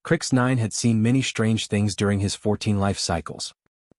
Crix 9 had seen many strange things during his 14 life cycles.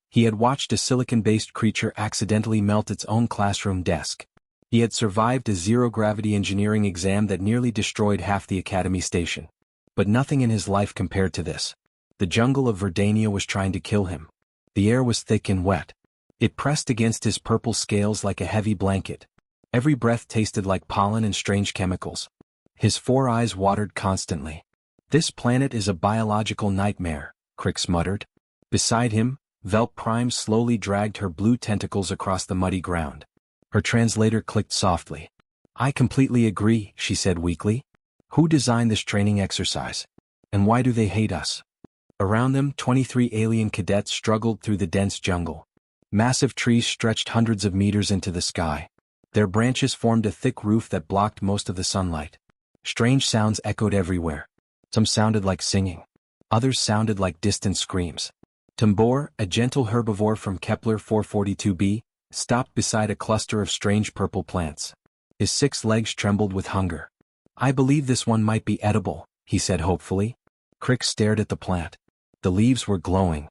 He had watched a silicon-based creature accidentally melt its own classroom desk. He had survived a zero-gravity engineering exam that nearly destroyed half the Academy station. But nothing in his life compared to this. The jungle of Verdania was trying to kill him. The air was thick and wet. It pressed against his purple scales like a heavy blanket. Every breath tasted like pollen and strange chemicals. His 4 eyes watered constantly. "This planet is a biological nightmare," Crix muttered. Beside him, Velp Prime slowly dragged her blue tentacles across the muddy ground. Her translator clicked softly. "I completely agree," she said weakly. "Who designed this training exercise? And why do they hate us?" Around them, 23 alien cadets struggled through the dense jungle. Massive trees stretched hundreds of meters into the sky. Their branches formed a thick roof that blocked most of the sunlight. Strange sounds echoed everywhere. Some sounded like singing. Others sounded like distant screams. Tambor, a gentle herbivore from Kepler 442b, stopped beside a cluster of strange purple plants. His 6 legs trembled with hunger. "I believe this one might be edible," he said hopefully. Crix stared at the plant. The leaves were glowing.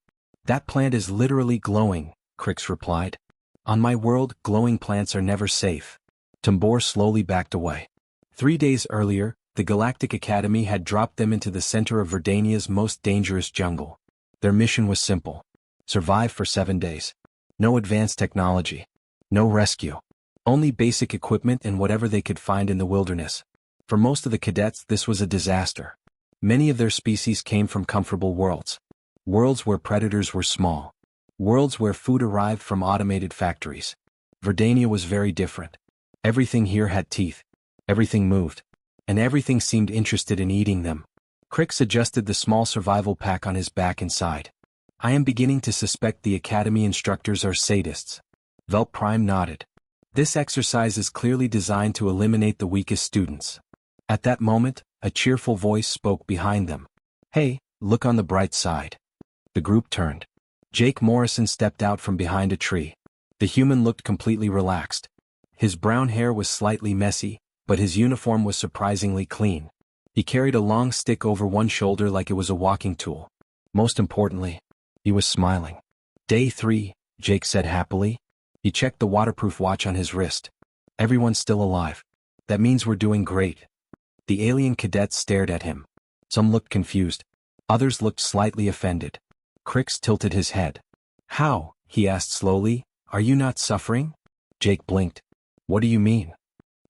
"That plant is literally glowing," Crix replied. "On my world, glowing plants are never safe." Tambor slowly backed away. 3 days earlier, the Galactic Academy had dropped them into the center of Verdania's most dangerous jungle. Their mission was simple. Survive for 7 days. No advanced technology. No rescue. Only basic equipment and whatever they could find in the wilderness. For most of the cadets, this was a disaster. Many of their species came from comfortable worlds. Worlds where predators were small. Worlds where food arrived from automated factories. Verdania was very different. Everything here had teeth. Everything moved. And everything seemed interested in eating them. Crix adjusted the small survival pack on his back and sighed. "I am beginning to suspect the Academy instructors are sadists." Velp Prime nodded. "This exercise is clearly designed to eliminate the weakest students." At that moment, a cheerful voice spoke behind them. "Hey, look on the bright side." The group turned. Jake Morrison stepped out from behind a tree. The human looked completely relaxed. His brown hair was slightly messy, but his uniform was surprisingly clean. He carried a long stick over one shoulder like it was a walking tool. Most importantly, he was smiling. "Day 3, Jake said happily. He checked the waterproof watch on his wrist. "Everyone's still alive. That means we're doing great." The alien cadets stared at him. Some looked confused. Others looked slightly offended. Crix tilted his head. "How?" he asked slowly. "Are you not suffering?" Jake blinked. "What do you mean?"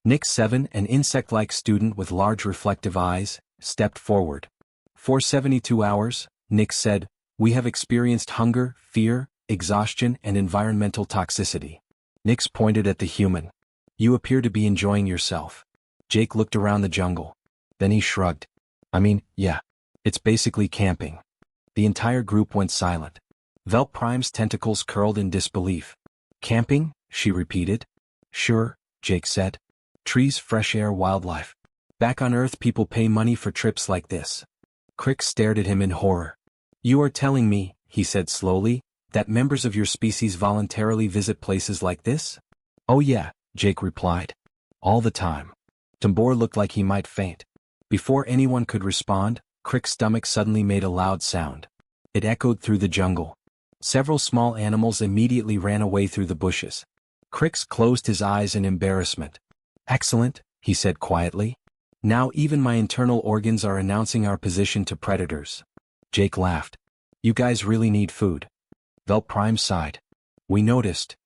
Nick 7, an insect-like student with large reflective eyes, stepped forward. "For 72 hours, Nick said, we have experienced hunger, fear, exhaustion, and environmental toxicity." Nix pointed at the human. "You appear to be enjoying yourself." Jake looked around the jungle. Then he shrugged. "I mean, yeah. It's basically camping." The entire group went silent. Velp Prime's tentacles curled in disbelief. "Camping?" she repeated. "Sure," Jake said. "Trees, fresh air, wildlife. Back on Earth people pay money for trips like this." Crix stared at him in horror. "You are telling me," he said slowly, "that members of your species voluntarily visit places like this?" "Oh yeah," Jake replied. "All the time." Tambor looked like he might faint. Before anyone could respond, Crix's stomach suddenly made a loud sound. It echoed through the jungle. Several small animals immediately ran away through the bushes. Crix closed his eyes in embarrassment. "Excellent," he said quietly. "Now even my internal organs are announcing our position to predators." Jake laughed. "You guys really need food." Velp Prime sighed. "We noticed."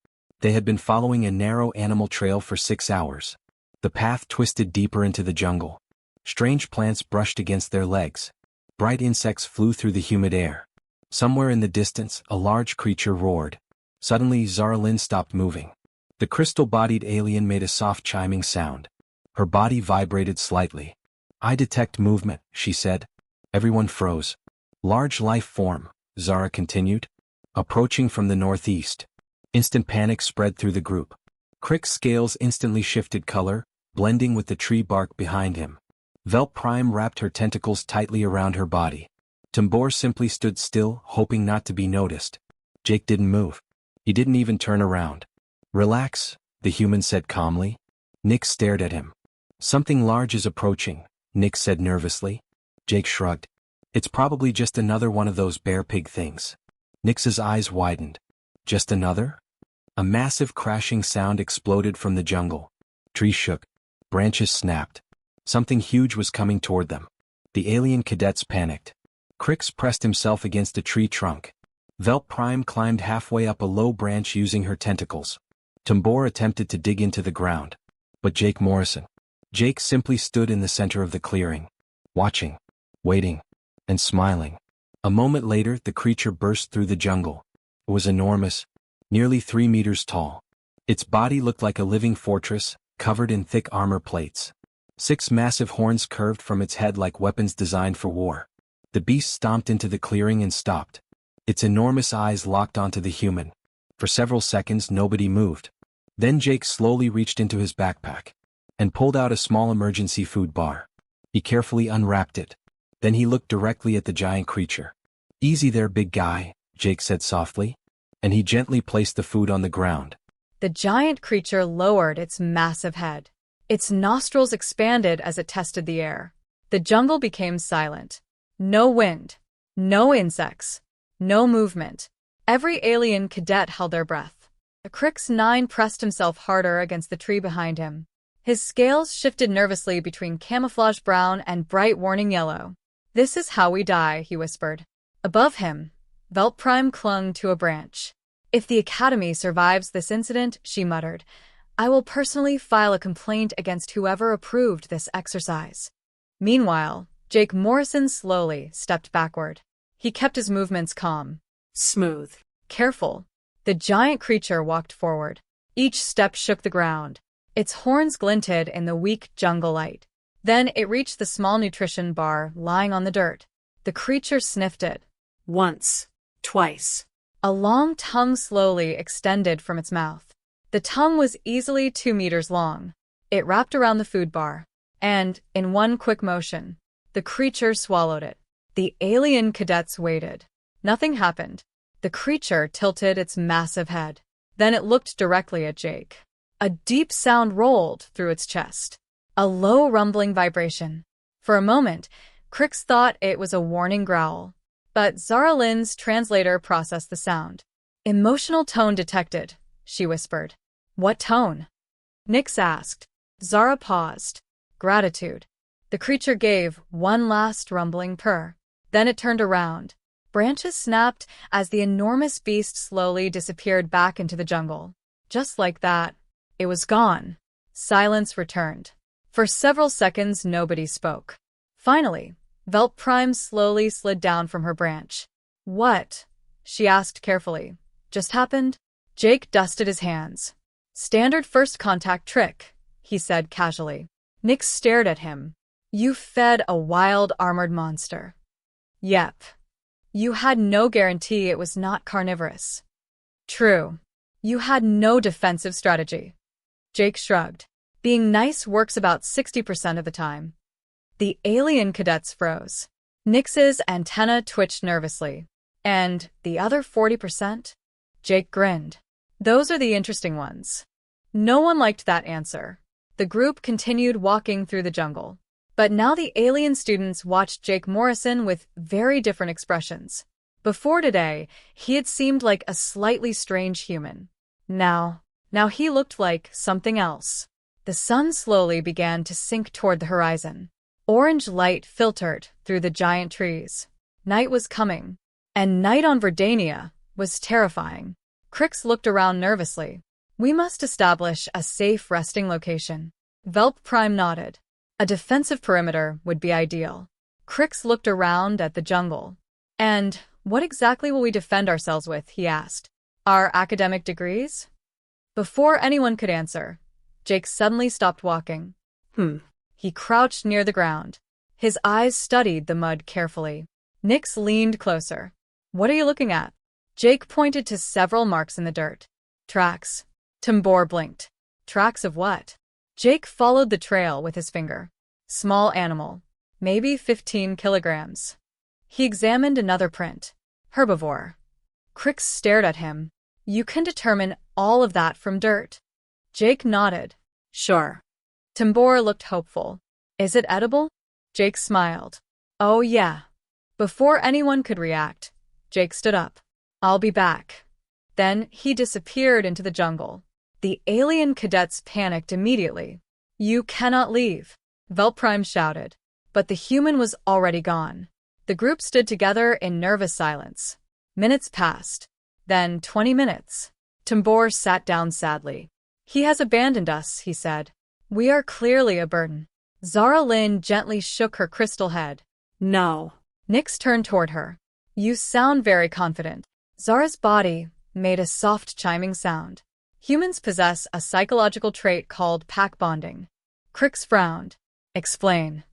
They had been following a narrow animal trail for 6 hours. The path twisted deeper into the jungle. Strange plants brushed against their legs. Bright insects flew through the humid air. Somewhere in the distance, a large creature roared. Suddenly, Zara Lynn stopped moving. The crystal-bodied alien made a soft chiming sound. Her body vibrated slightly. "I detect movement," she said. Everyone froze. "Large life form," Zara continued. "Approaching from the northeast." Instant panic spread through the group. Crix's scales instantly shifted color, blending with the tree bark behind him. Velp Prime wrapped her tentacles tightly around her body. Tambor simply stood still, hoping not to be noticed. Jake didn't move. He didn't even turn around. "Relax," the human said calmly. Nick stared at him. "Something large is approaching," Nick said nervously. Jake shrugged. It's probably just another one of those bear pig things. Nix's eyes widened. Just another? A massive crashing sound exploded from the jungle. Trees shook. Branches snapped. Something huge was coming toward them. The alien cadets panicked. Crix pressed himself against a tree trunk. Velt Prime climbed halfway up a low branch using her tentacles. Tambor attempted to dig into the ground. But Jake simply stood in the center of the clearing. Watching. Waiting. And smiling. A moment later, the creature burst through the jungle. It was enormous. Nearly 3 meters tall. Its body looked like a living fortress, covered in thick armor plates. 6 massive horns curved from its head like weapons designed for war. The beast stomped into the clearing and stopped. Its enormous eyes locked onto the human. For several seconds nobody moved. Then Jake slowly reached into his backpack and pulled out a small emergency food bar. He carefully unwrapped it. Then he looked directly at the giant creature. "Easy there, big guy," Jake said softly, and he gently placed the food on the ground. The giant creature lowered its massive head. Its nostrils expanded as it tested the air. The jungle became silent. No wind. No insects. No movement. Every alien cadet held their breath. Crix 9 pressed himself harder against the tree behind him. His scales shifted nervously between camouflage brown and bright warning yellow. "This is how we die," he whispered. Above him, Velt Prime clung to a branch. "If the Academy survives this incident," she muttered, "I will personally file a complaint against whoever approved this exercise." Meanwhile, Jake Morrison slowly stepped backward. He kept his movements calm. Smooth. Careful. The giant creature walked forward. Each step shook the ground. Its horns glinted in the weak jungle light. Then it reached the small nutrition bar lying on the dirt. The creature sniffed it. Once. Twice. A long tongue slowly extended from its mouth. The tongue was easily 2 meters long. It wrapped around the food bar. And, in one quick motion, the creature swallowed it. The alien cadets waited. Nothing happened. The creature tilted its massive head. Then it looked directly at Jake. A deep sound rolled through its chest. A low rumbling vibration. For a moment, Crix thought it was a warning growl. But Zara Lynn's translator processed the sound. "Emotional tone detected," she whispered. "What tone?" Nix asked. Zara paused. "Gratitude." The creature gave one last rumbling purr. Then it turned around. Branches snapped as the enormous beast slowly disappeared back into the jungle. Just like that, it was gone. Silence returned. For several seconds, nobody spoke. Finally, Velt Prime slowly slid down from her branch. "What?" she asked carefully. "Just happened?" Jake dusted his hands. "Standard first contact trick," he said casually. Nix stared at him. "You fed a wild armored monster." "Yep. You had no guarantee it was not carnivorous." "True. You had no defensive strategy." Jake shrugged. "Being nice works about 60% of the time." The alien cadets froze. Nix's antenna twitched nervously. "And the other 40%? Jake grinned. "Those are the interesting ones." No one liked that answer. The group continued walking through the jungle. But now the alien students watched Jake Morrison with very different expressions. Before today, he had seemed like a slightly strange human. Now he looked like something else. The sun slowly began to sink toward the horizon. Orange light filtered through the giant trees. Night was coming. And night on Verdania was terrifying. Crix looked around nervously. "We must establish a safe resting location." Velp Prime nodded. "A defensive perimeter would be ideal." Crix looked around at the jungle. "And what exactly will we defend ourselves with?" he asked. "Our academic degrees?" Before anyone could answer, Jake suddenly stopped walking. He crouched near the ground. His eyes studied the mud carefully. Nix leaned closer. "What are you looking at?" Jake pointed to several marks in the dirt. "Tracks." Tambor blinked. "Tracks of what?" Jake followed the trail with his finger. "Small animal. Maybe 15 kilograms." He examined another print. "Herbivore." Crix stared at him. "You can determine all of that from dirt." Jake nodded. "Sure." Tambor looked hopeful. "Is it edible?" Jake smiled. "Oh yeah. Before anyone could react, Jake stood up. I'll be back. Then he disappeared into the jungle. The alien cadets panicked immediately. You cannot leave, Velprime shouted. But the human was already gone. The group stood together in nervous silence. Minutes passed. Then 20 minutes. Tambor sat down sadly. He has abandoned us, he said. We are clearly a burden. Zara Lynn gently shook her crystal head. No. Nyx turned toward her. You sound very confident. Zara's body made a soft chiming sound. Humans possess a psychological trait called pack bonding. Crix frowned. Explain.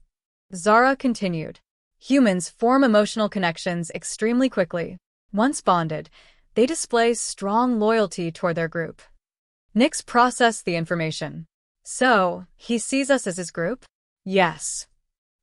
Zara continued. Humans form emotional connections extremely quickly. Once bonded, they display strong loyalty toward their group. Nyx processed the information. So, he sees us as his group? Yes.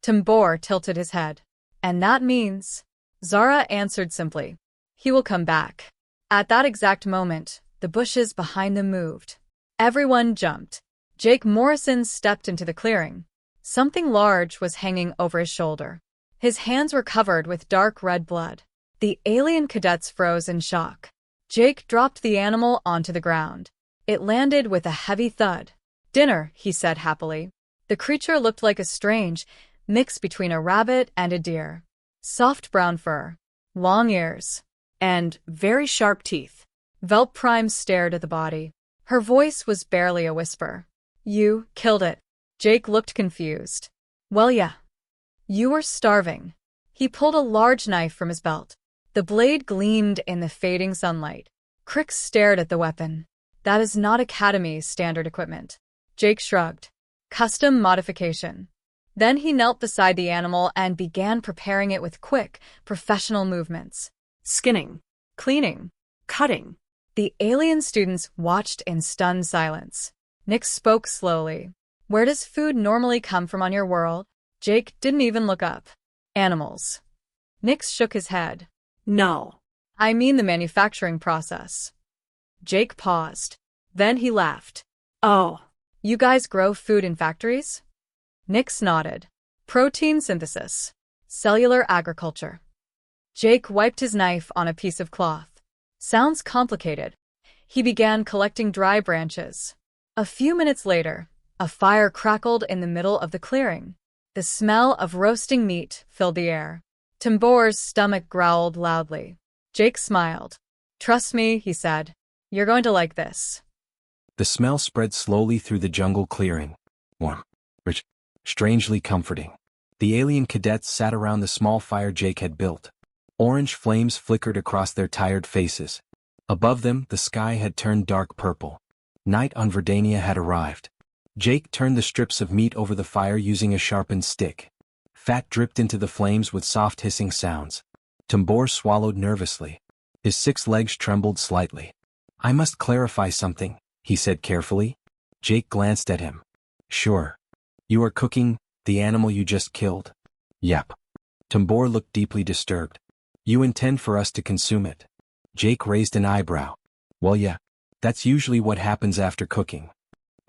Tambor tilted his head. And that means? Zara answered simply. He will come back. At that exact moment, the bushes behind them moved. Everyone jumped. Jake Morrison stepped into the clearing. Something large was hanging over his shoulder. His hands were covered with dark red blood. The alien cadets froze in shock. Jake dropped the animal onto the ground. It landed with a heavy thud. Dinner, he said happily. The creature looked like a strange mix between a rabbit and a deer. Soft brown fur, long ears, and very sharp teeth. Velprime stared at the body. Her voice was barely a whisper. You killed it. Jake looked confused. Well, yeah. You were starving. He pulled a large knife from his belt. The blade gleamed in the fading sunlight. Crix stared at the weapon. That is not Academy's standard equipment. Jake shrugged. Custom modification. Then he knelt beside the animal and began preparing it with quick, professional movements. Skinning. Cleaning. Cutting. The alien students watched in stunned silence. Nyx spoke slowly. Where does food normally come from on your world? Jake didn't even look up. Animals. Nyx shook his head. No. I mean the manufacturing process. Jake paused. Then he laughed. Oh. You guys grow food in factories? Nyx nodded. Protein synthesis. Cellular agriculture. Jake wiped his knife on a piece of cloth. Sounds complicated. He began collecting dry branches. A few minutes later, a fire crackled in the middle of the clearing. The smell of roasting meat filled the air. Tambor's stomach growled loudly. Jake smiled. Trust me, he said. You're going to like this. The smell spread slowly through the jungle clearing. Warm, rich, strangely comforting. The alien cadets sat around the small fire Jake had built. Orange flames flickered across their tired faces. Above them, the sky had turned dark purple. Night on Verdania had arrived. Jake turned the strips of meat over the fire using a sharpened stick. Fat dripped into the flames with soft hissing sounds. Tambor swallowed nervously. His 6 legs trembled slightly. I must clarify something, he said carefully. Jake glanced at him. Sure. You are cooking the animal you just killed? Yep. Tambor looked deeply disturbed. You intend for us to consume it? Jake raised an eyebrow. Well, yeah. That's usually what happens after cooking.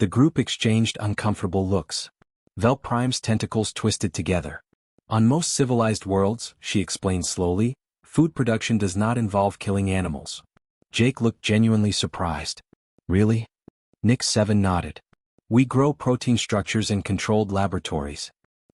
The group exchanged uncomfortable looks. Velprime's tentacles twisted together. On most civilized worlds, she explained slowly, food production does not involve killing animals. Jake looked genuinely surprised. Really? Nyx 7 nodded. We grow protein structures in controlled laboratories.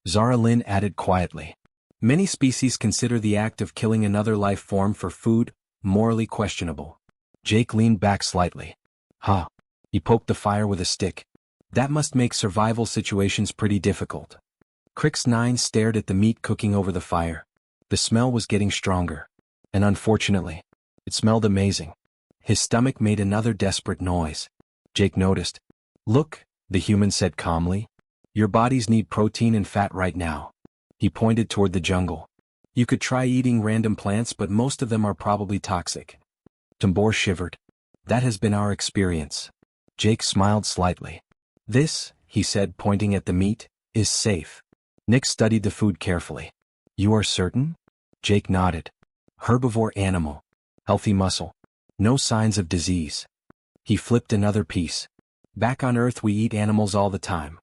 Zara Lynn added quietly. Many species consider the act of killing another life form for food morally questionable. Jake leaned back slightly. Huh. He poked the fire with a stick. That must make survival situations pretty difficult. Crix 9 stared at the meat cooking over the fire. The smell was getting stronger. And unfortunately, it smelled amazing. His stomach made another desperate noise. Jake noticed. Look, the human said calmly. Your bodies need protein and fat right now. He pointed toward the jungle. You could try eating random plants, but most of them are probably toxic. Tambor shivered. That has been our experience. Jake smiled slightly. This, he said, pointing at the meat, is safe. Nyx studied the food carefully. You are certain? Jake nodded. Herbivore animal. Healthy muscle. No signs of disease. He flipped another piece. Back on Earth we eat animals all the time.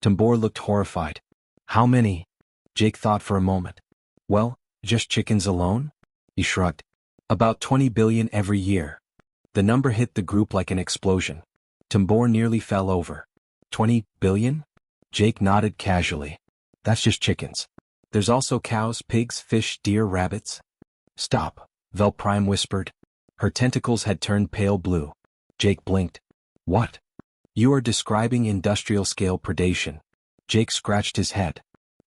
Tambor looked horrified. How many? Jake thought for a moment. Well, Just chickens alone? He shrugged. About 20 billion every year. The number hit the group like an explosion. Tambor nearly fell over. 20 billion? Jake nodded casually. That's just chickens. There's also cows, pigs, fish, deer, rabbits. Stop, Velprime whispered. Her tentacles had turned pale blue. Jake blinked. What? You are describing industrial-scale predation. Jake scratched his head.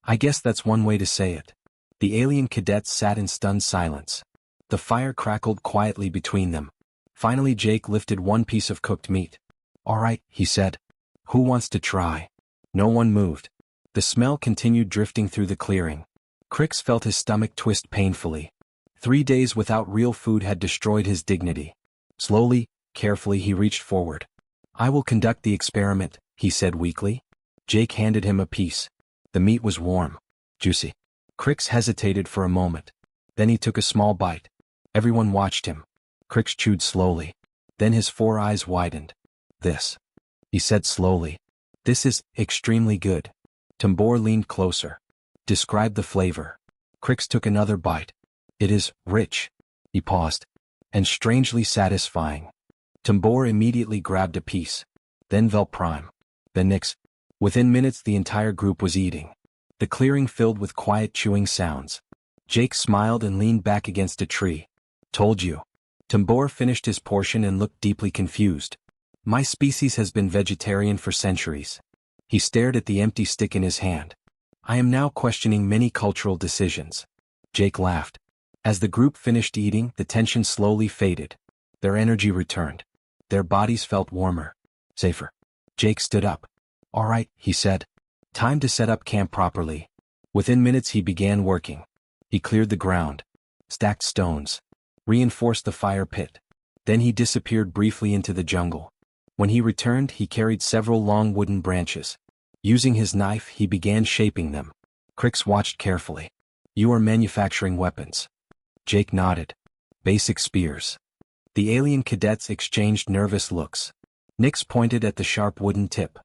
I guess that's one way to say it. The alien cadets sat in stunned silence. The fire crackled quietly between them. Finally Jake lifted one piece of cooked meat. All right, he said. Who wants to try? No one moved. The smell continued drifting through the clearing. Crix felt his stomach twist painfully. 3 days without real food had destroyed his dignity. Slowly, carefully he reached forward. I will conduct the experiment, he said weakly. Jake handed him a piece. The meat was warm, juicy. Crix hesitated for a moment. Then he took a small bite. Everyone watched him. Crix chewed slowly. Then his 4 eyes widened. This, he said slowly. This is extremely good. Tambor leaned closer. Describe the flavor. Crix took another bite. It is rich. He paused. And strangely satisfying. Tambor immediately grabbed a piece. Then Velprime. Then Nyx. Within minutes the entire group was eating. The clearing filled with quiet chewing sounds. Jake smiled and leaned back against a tree. Told you. Tambor finished his portion and looked deeply confused. My species has been vegetarian for centuries. He stared at the empty stick in his hand. I am now questioning many cultural decisions. Jake laughed. As the group finished eating, the tension slowly faded. Their energy returned. Their bodies felt warmer. Safer. Jake stood up. All right, he said. Time to set up camp properly. Within minutes he began working. He cleared the ground. Stacked stones. Reinforced the fire pit. Then he disappeared briefly into the jungle. When he returned, he carried several long wooden branches. Using his knife, he began shaping them. Crix watched carefully. You are manufacturing weapons. Jake nodded. Basic spears. The alien cadets exchanged nervous looks. Nyx pointed at the sharp wooden tip.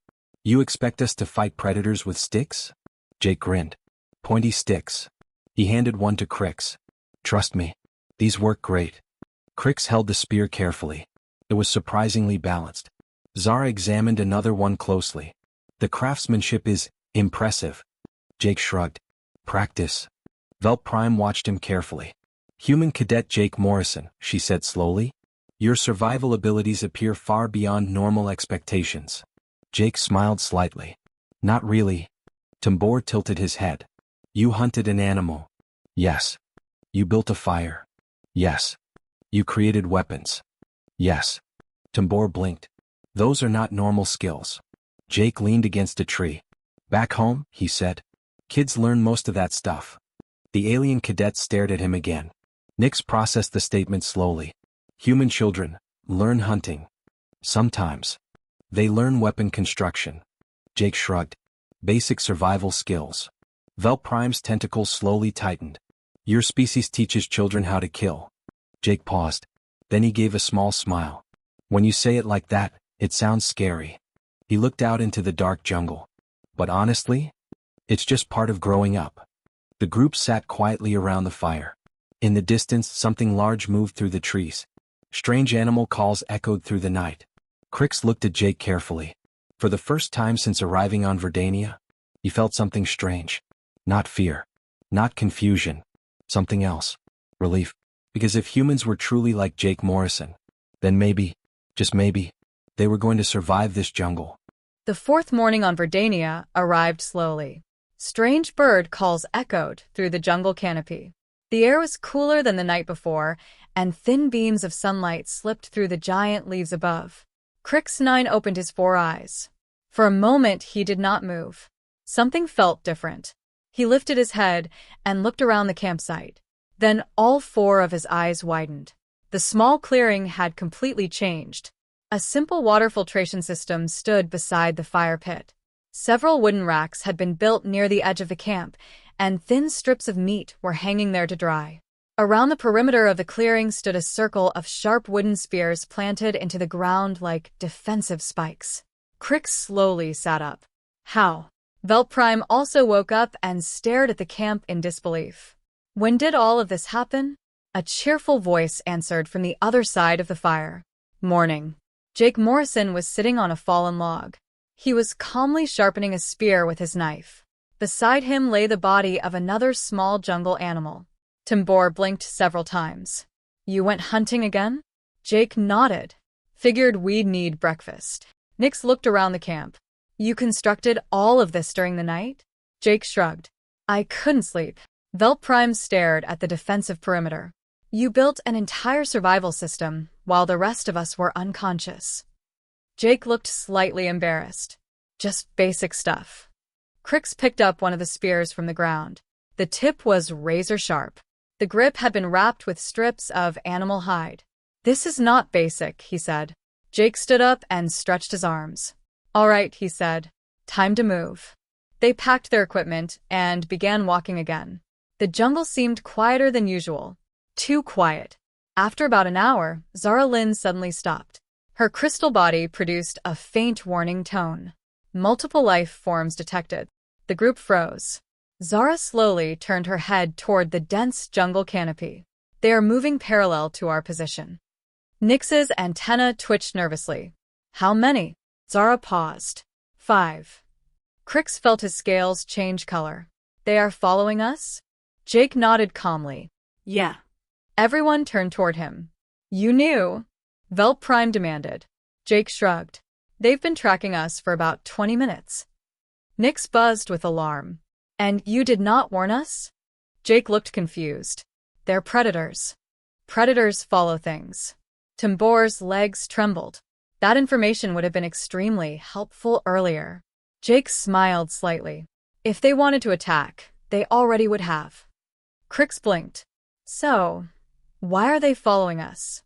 You expect us to fight predators with sticks? Jake grinned. Pointy sticks. He handed one to Crix. Trust me. These work great. Crix held the spear carefully. It was surprisingly balanced. Zara examined another one closely. The craftsmanship is impressive. Jake shrugged. Practice. Velprime watched him carefully. Human cadet Jake Morrison, she said slowly. Your survival abilities appear far beyond normal expectations. Jake smiled slightly. Not really. Tambor tilted his head. You hunted an animal. Yes. You built a fire. Yes. You created weapons. Yes. Tambor blinked. Those are not normal skills. Jake leaned against a tree. Back home, he said. Kids learn most of that stuff. The alien cadet stared at him again. Nyx processed the statement slowly. Human children learn hunting. Sometimes. They learn weapon construction. Jake shrugged. Basic survival skills. Velprime's tentacles slowly tightened. Your species teaches children how to kill. Jake paused. Then he gave a small smile. When you say it like that, it sounds scary. He looked out into the dark jungle. But honestly, it's just part of growing up. The group sat quietly around the fire. In the distance, something large moved through the trees. Strange animal calls echoed through the night. Crix looked at Jake carefully. For the first time since arriving on Verdania, he felt something strange. Not fear. Not confusion. Something else. Relief. Because if humans were truly like Jake Morrison, then maybe, just maybe, they were going to survive this jungle. The 4th morning on Verdania arrived slowly. Strange bird calls echoed through the jungle canopy. The air was cooler than the night before, and thin beams of sunlight slipped through the giant leaves above. Crix-9 opened his 4 eyes. For a moment he did not move. Something felt different. He lifted his head and looked around the campsite. Then all 4 of his eyes widened. The small clearing had completely changed. A simple water filtration system stood beside the fire pit. Several wooden racks had been built near the edge of the camp, and thin strips of meat were hanging there to dry. Around the perimeter of the clearing stood a circle of sharp wooden spears planted into the ground like defensive spikes. Crix slowly sat up. How? Velprime also woke up and stared at the camp in disbelief. When did all of this happen? A cheerful voice answered from the other side of the fire. Morning. Jake Morrison was sitting on a fallen log. He was calmly sharpening a spear with his knife. Beside him lay the body of another small jungle animal. Tambor blinked several times. You went hunting again? Jake nodded. Figured we'd need breakfast. Nix looked around the camp. You constructed all of this during the night? Jake shrugged. I couldn't sleep. Velprime stared at the defensive perimeter. You built an entire survival system while the rest of us were unconscious. Jake looked slightly embarrassed. Just basic stuff. Crix picked up one of the spears from the ground. The tip was razor sharp. The grip had been wrapped with strips of animal hide. This is not basic, he said. Jake stood up and stretched his arms. All right, he said. Time to move. They packed their equipment and began walking again. The jungle seemed quieter than usual. Too quiet. After about an hour, Zara Lynn suddenly stopped. Her crystal body produced a faint warning tone. Multiple life forms detected. The group froze. Zara slowly turned her head toward the dense jungle canopy. They are moving parallel to our position. Nix's antenna twitched nervously. How many? Zara paused. 5. Crix felt his scales change color. They are following us? Jake nodded calmly. Yeah. Everyone turned toward him. You knew? Velprime demanded. Jake shrugged. They've been tracking us for about 20 minutes. Nix buzzed with alarm. And you did not warn us? Jake looked confused. They're predators. Predators follow things. Tambor's legs trembled. That information would have been extremely helpful earlier. Jake smiled slightly. If they wanted to attack, they already would have. Crix blinked. So, why are they following us?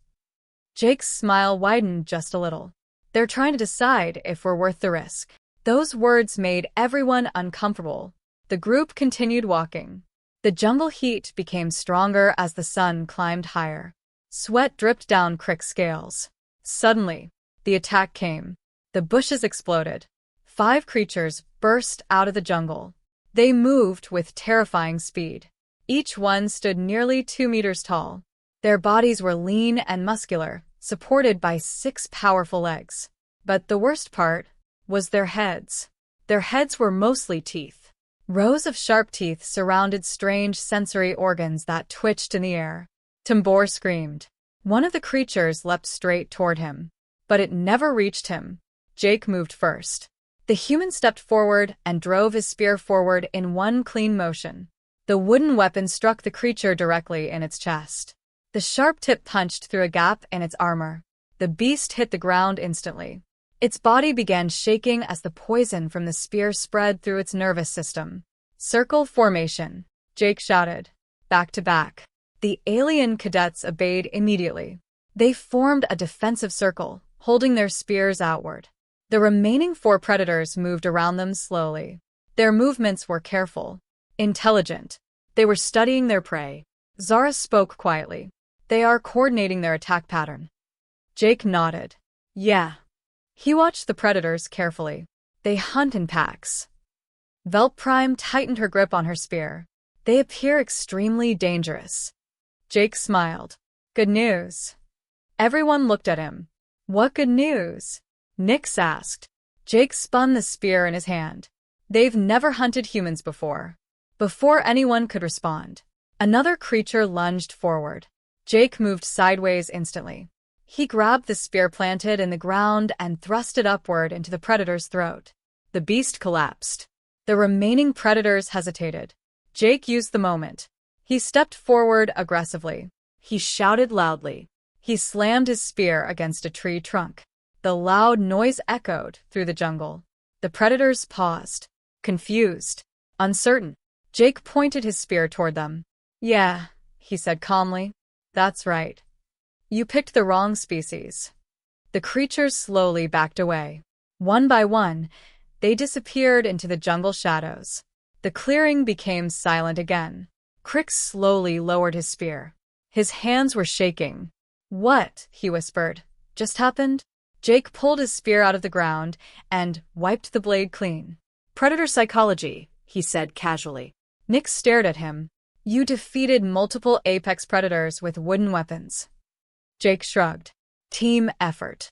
Jake's smile widened just a little. They're trying to decide if we're worth the risk. Those words made everyone uncomfortable. The group continued walking. The jungle heat became stronger as the sun climbed higher. Sweat dripped down Crick's scales. Suddenly, the attack came. The bushes exploded. 5 creatures burst out of the jungle. They moved with terrifying speed. Each one stood nearly 2 meters tall. Their bodies were lean and muscular, supported by 6 powerful legs. But the worst part was their heads. Their heads were mostly teeth. Rows of sharp teeth surrounded strange sensory organs that twitched in the air. Tambor screamed. One of the creatures leapt straight toward him. But it never reached him. Jake moved first. The human stepped forward and drove his spear forward in one clean motion. The wooden weapon struck the creature directly in its chest. The sharp tip punched through a gap in its armor. The beast hit the ground instantly. Its body began shaking as the poison from the spear spread through its nervous system. Circle formation, Jake shouted. Back to back. The alien cadets obeyed immediately. They formed a defensive circle, holding their spears outward. The remaining 4 predators moved around them slowly. Their movements were careful, intelligent. They were studying their prey. Zara spoke quietly. They are coordinating their attack pattern. Jake nodded. Yeah. He watched the predators carefully. They hunt in packs. Velprime tightened her grip on her spear. They appear extremely dangerous. Jake smiled. Good news. Everyone looked at him. What good news? Nix asked. Jake spun the spear in his hand. They've never hunted humans before. Before anyone could respond, another creature lunged forward. Jake moved sideways instantly. He grabbed the spear planted in the ground and thrust it upward into the predator's throat. The beast collapsed. The remaining predators hesitated. Jake used the moment. He stepped forward aggressively. He shouted loudly. He slammed his spear against a tree trunk. The loud noise echoed through the jungle. The predators paused, confused, uncertain. Jake pointed his spear toward them. Yeah, he said calmly. That's right. You picked the wrong species. The creatures slowly backed away. One by one, they disappeared into the jungle shadows. The clearing became silent again. Crix slowly lowered his spear. His hands were shaking. What, he whispered, just happened? Jake pulled his spear out of the ground and wiped the blade clean. Predator psychology, he said casually. Nix stared at him. You defeated multiple apex predators with wooden weapons. Jake shrugged. Team effort.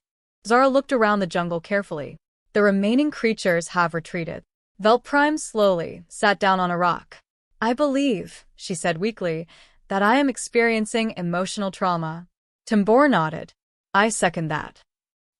Zara looked around the jungle carefully. The remaining creatures have retreated. Velprime slowly sat down on a rock. I believe, she said weakly, that I am experiencing emotional trauma. Tambor nodded. I second that.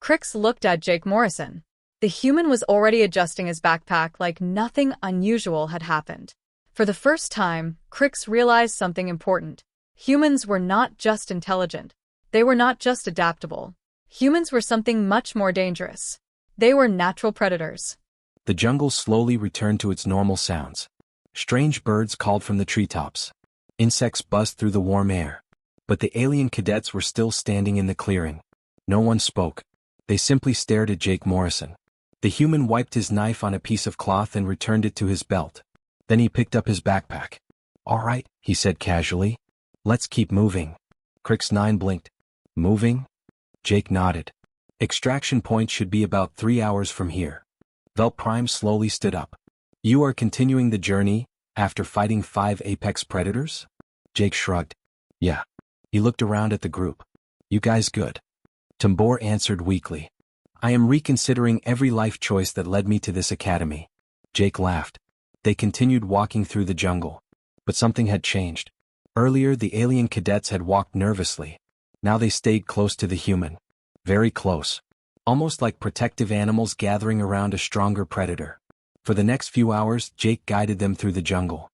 Crix looked at Jake Morrison. The human was already adjusting his backpack like nothing unusual had happened. For the first time, Crix realized something important. Humans were not just intelligent. They were not just adaptable. Humans were something much more dangerous. They were natural predators. The jungle slowly returned to its normal sounds. Strange birds called from the treetops. Insects buzzed through the warm air. But the alien cadets were still standing in the clearing. No one spoke. They simply stared at Jake Morrison. The human wiped his knife on a piece of cloth and returned it to his belt. Then he picked up his backpack. All right, he said casually. Let's keep moving. Crix 9 blinked. Moving? Jake nodded. Extraction point should be about 3 hours from here. Velprime slowly stood up. You are continuing the journey, after fighting 5 apex predators? Jake shrugged. Yeah. He looked around at the group. You guys good? Tambor answered weakly. I am reconsidering every life choice that led me to this academy. Jake laughed. They continued walking through the jungle. But something had changed. Earlier the alien cadets had walked nervously. Now they stayed close to the human. Very close. Almost like protective animals gathering around a stronger predator. For the next few hours, Jake guided them through the jungle.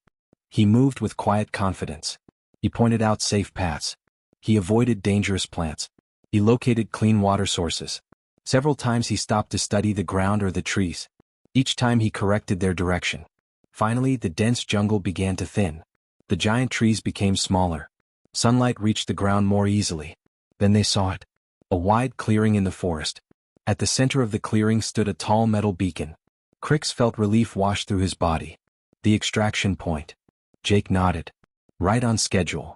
He moved with quiet confidence. He pointed out safe paths. He avoided dangerous plants. He located clean water sources. Several times he stopped to study the ground or the trees. Each time he corrected their direction. Finally, the dense jungle began to thin. The giant trees became smaller. Sunlight reached the ground more easily. Then they saw it. A wide clearing in the forest. At the center of the clearing stood a tall metal beacon. Crix felt relief wash through his body. The extraction point. Jake nodded. Right on schedule.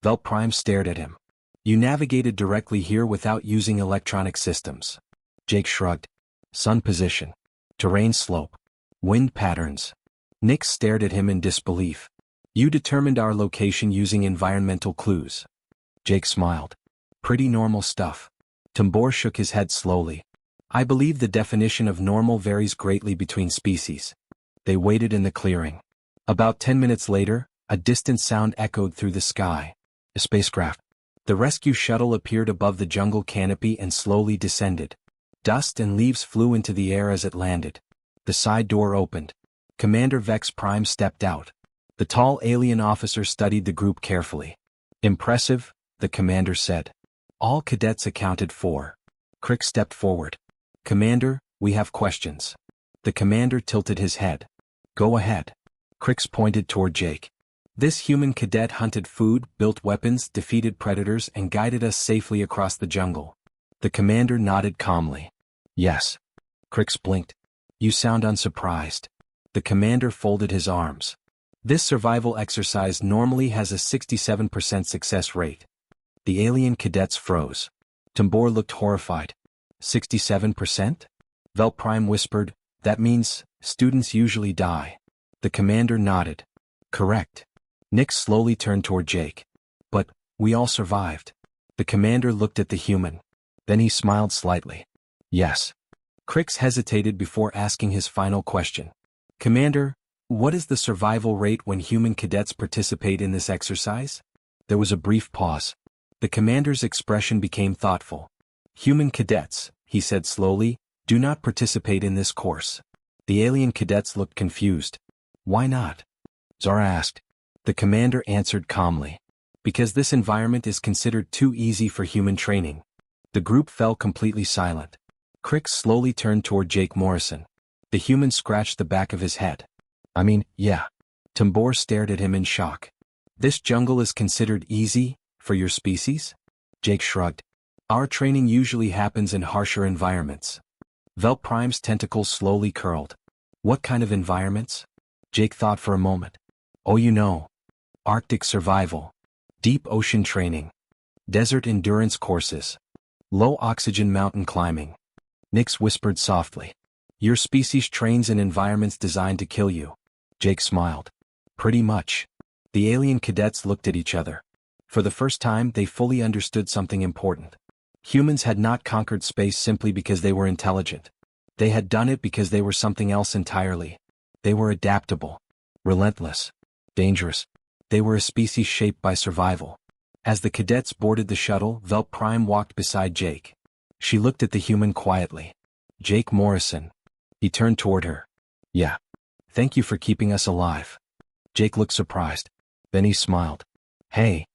Velprime stared at him. You navigated directly here without using electronic systems. Jake shrugged. Sun position. Terrain slope. Wind patterns. Nyx stared at him in disbelief. You determined our location using environmental clues. Jake smiled. Pretty normal stuff. Tambor shook his head slowly. I believe the definition of normal varies greatly between species. They waited in the clearing. About 10 minutes later, a distant sound echoed through the sky. A spacecraft. The rescue shuttle appeared above the jungle canopy and slowly descended. Dust and leaves flew into the air as it landed. The side door opened. Commander Vex Prime stepped out. The tall alien officer studied the group carefully. Impressive, the commander said. All cadets accounted for. Crix stepped forward. Commander, we have questions. The commander tilted his head. Go ahead. Crix pointed toward Jake. This human cadet hunted food, built weapons, defeated predators, and guided us safely across the jungle. The commander nodded calmly. Yes. Crix blinked. You sound unsurprised. The commander folded his arms. This survival exercise normally has a 67% success rate. The alien cadets froze. Tambor looked horrified. 67%? Velprime whispered, that means, students usually die. The commander nodded. Correct. Nyx slowly turned toward Jake. But, we all survived. The commander looked at the human. Then he smiled slightly. Yes. Crix hesitated before asking his final question. Commander, what is the survival rate when human cadets participate in this exercise? There was a brief pause. The commander's expression became thoughtful. Human cadets, he said slowly, do not participate in this course. The alien cadets looked confused. Why not? Zara asked. The commander answered calmly. Because this environment is considered too easy for human training. The group fell completely silent. Crix slowly turned toward Jake Morrison. The human scratched the back of his head. Yeah. Tambor stared at him in shock. This jungle is considered easy, for your species? Jake shrugged. Our training usually happens in harsher environments. Velprime's tentacles slowly curled. What kind of environments? Jake thought for a moment. Oh, you know. Arctic survival. Deep ocean training. Desert endurance courses. Low oxygen mountain climbing. Nyx whispered softly. Your species trains in environments designed to kill you. Jake smiled. Pretty much. The alien cadets looked at each other. For the first time, they fully understood something important. Humans had not conquered space simply because they were intelligent. They had done it because they were something else entirely. They were adaptable, relentless, dangerous. They were a species shaped by survival. As the cadets boarded the shuttle, Velt Prime walked beside Jake. She looked at the human quietly. Jake Morrison. He turned toward her. Yeah. Thank you for keeping us alive. Jake looked surprised. Then he smiled. Hey.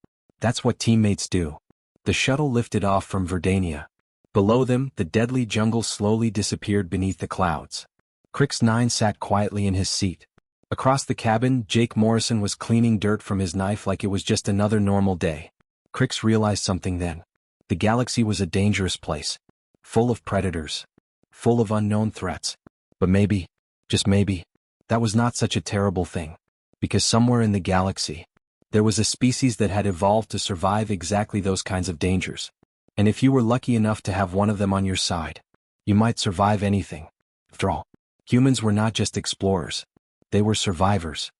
That's what teammates do. The shuttle lifted off from Verdania. Below them, the deadly jungle slowly disappeared beneath the clouds. Crix 9 sat quietly in his seat. Across the cabin, Jake Morrison was cleaning dirt from his knife like it was just another normal day. Crix realized something then. The galaxy was a dangerous place. Full of predators. Full of unknown threats. But maybe, just maybe, that was not such a terrible thing. Because somewhere in the galaxy, there was a species that had evolved to survive exactly those kinds of dangers. And if you were lucky enough to have one of them on your side, you might survive anything. After all, humans were not just explorers. They were survivors.